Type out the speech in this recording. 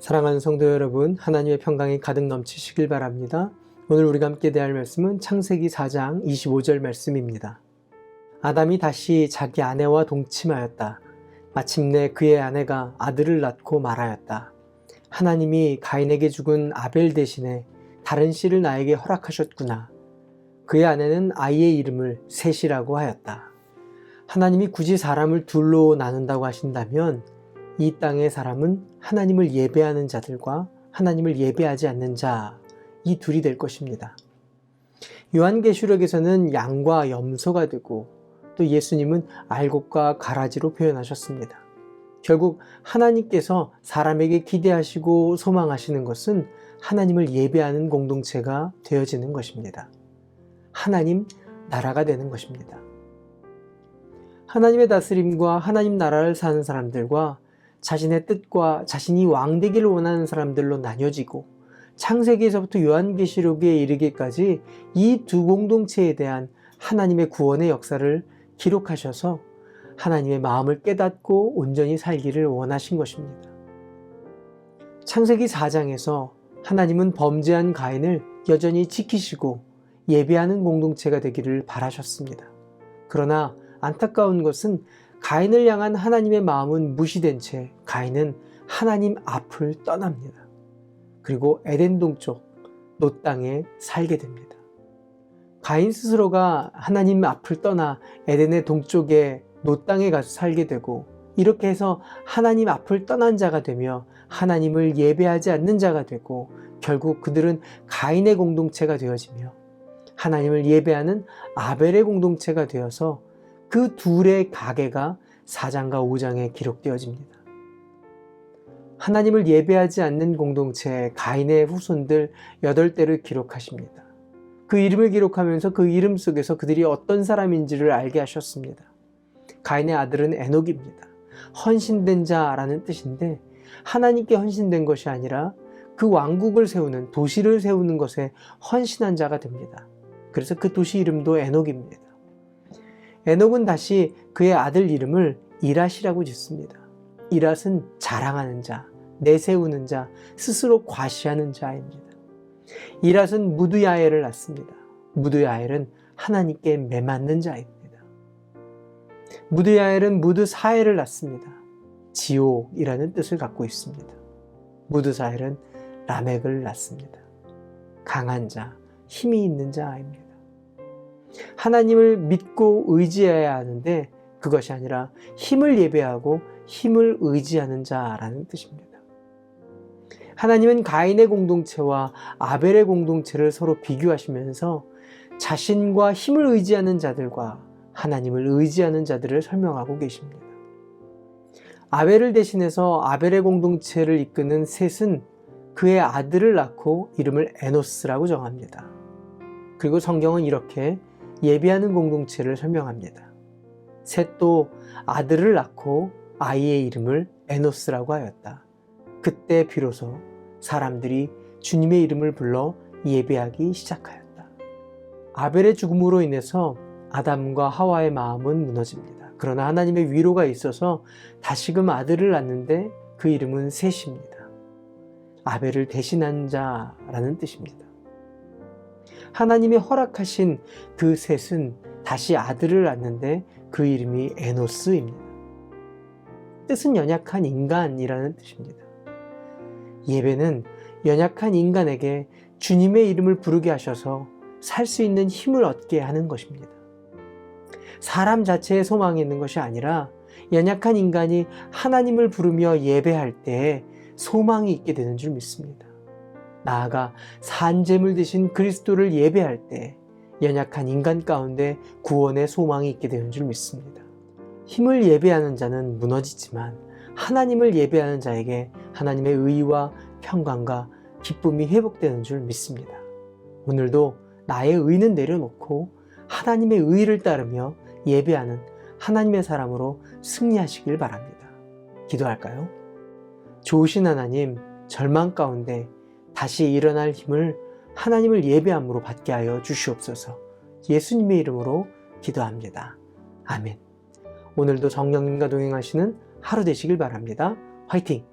사랑하는 성도 여러분, 하나님의 평강이 가득 넘치시길 바랍니다. 오늘 우리가 함께 대할 말씀은 창세기 4장 25절 말씀입니다. 아담이 다시 자기 아내와 동침하였다. 마침내 그의 아내가 아들을 낳고 말하였다. 하나님이 가인에게 죽은 아벨 대신에 다른 씨를 나에게 허락하셨구나. 그의 아내는 아이의 이름을 셋이라고 하였다. 하나님이 굳이 사람을 둘로 나눈다고 하신다면 이 땅의 사람은 하나님을 예배하는 자들과 하나님을 예배하지 않는 자, 이 둘이 될 것입니다. 요한계시록에서는 양과 염소가 되고 또 예수님은 알곡과 가라지로 표현하셨습니다. 결국 하나님께서 사람에게 기대하시고 소망하시는 것은 하나님을 예배하는 공동체가 되어지는 것입니다. 하나님 나라가 되는 것입니다. 하나님의 다스림과 하나님 나라를 사는 사람들과 자신의 뜻과 자신이 왕되기를 원하는 사람들로 나뉘어지고 창세기에서부터 요한계시록에 이르기까지 이 두 공동체에 대한 하나님의 구원의 역사를 기록하셔서 하나님의 마음을 깨닫고 온전히 살기를 원하신 것입니다. 창세기 4장에서 하나님은 범죄한 가인을 여전히 지키시고 예배하는 공동체가 되기를 바라셨습니다. 그러나 안타까운 것은 가인을 향한 하나님의 마음은 무시된 채 가인은 하나님 앞을 떠납니다. 그리고 에덴 동쪽 놋 땅에 살게 됩니다. 가인 스스로가 하나님 앞을 떠나 에덴의 동쪽에 놋 땅에 가서 살게 되고 이렇게 해서 하나님 앞을 떠난 자가 되며 하나님을 예배하지 않는 자가 되고 결국 그들은 가인의 공동체가 되어지며 하나님을 예배하는 아벨의 공동체가 되어서 그 둘의 가계가 4장과 5장에 기록되어집니다. 하나님을 예배하지 않는 공동체 가인의 후손들 8대를 기록하십니다. 그 이름을 기록하면서 그 이름 속에서 그들이 어떤 사람인지를 알게 하셨습니다. 가인의 아들은 에녹입니다. 헌신된 자라는 뜻인데 하나님께 헌신된 것이 아니라 그 왕국을 세우는 도시를 세우는 것에 헌신한 자가 됩니다. 그래서 그 도시 이름도 에녹입니다. 에녹은 다시 그의 아들 이름을 이랏이라고 짓습니다. 이랏은 자랑하는 자, 내세우는 자, 스스로 과시하는 자입니다. 이랏은 무드야엘을 낳습니다. 무드야엘은 하나님께 매맞는 자입니다. 무드야엘은 무드사엘을 낳습니다. 지옥이라는 뜻을 갖고 있습니다. 무드사엘은 라멕을 낳습니다. 강한 자, 힘이 있는 자입니다. 하나님을 믿고 의지해야 하는데 그것이 아니라 힘을 예배하고 힘을 의지하는 자라는 뜻입니다. 하나님은 가인의 공동체와 아벨의 공동체를 서로 비교하시면서 자신과 힘을 의지하는 자들과 하나님을 의지하는 자들을 설명하고 계십니다. 아벨을 대신해서 아벨의 공동체를 이끄는 셋은 그의 아들을 낳고 이름을 에노스라고 정합니다. 그리고 성경은 이렇게 예배하는 공동체를 설명합니다. 셋도 아들을 낳고 아이의 이름을 에노스라고 하였다. 그때 비로소 사람들이 주님의 이름을 불러 예배하기 시작하였다. 아벨의 죽음으로 인해서 아담과 하와의 마음은 무너집니다. 그러나 하나님의 위로가 있어서 다시금 아들을 낳는데 그 이름은 셋입니다. 아벨을 대신한 자라는 뜻입니다. 하나님이 허락하신 그 셋은 다시 아들을 낳는데 그 이름이 에노스입니다. 뜻은 연약한 인간이라는 뜻입니다. 예배는 연약한 인간에게 주님의 이름을 부르게 하셔서 살 수 있는 힘을 얻게 하는 것입니다. 사람 자체의 소망이 있는 것이 아니라 연약한 인간이 하나님을 부르며 예배할 때에 소망이 있게 되는 줄 믿습니다. 나아가 산제물 되신 그리스도를 예배할 때 연약한 인간 가운데 구원의 소망이 있게 되는 줄 믿습니다. 힘을 예배하는 자는 무너지지만 하나님을 예배하는 자에게 하나님의 의와 평강과 기쁨이 회복되는 줄 믿습니다. 오늘도 나의 의는 내려놓고 하나님의 의를 따르며 예배하는 하나님의 사람으로 승리하시길 바랍니다. 기도할까요? 좋으신 하나님, 절망 가운데 다시 일어날 힘을 하나님을 예배함으로 받게 하여 주시옵소서. 예수님의 이름으로 기도합니다. 아멘. 오늘도 성령님과 동행하시는 하루 되시길 바랍니다. 화이팅!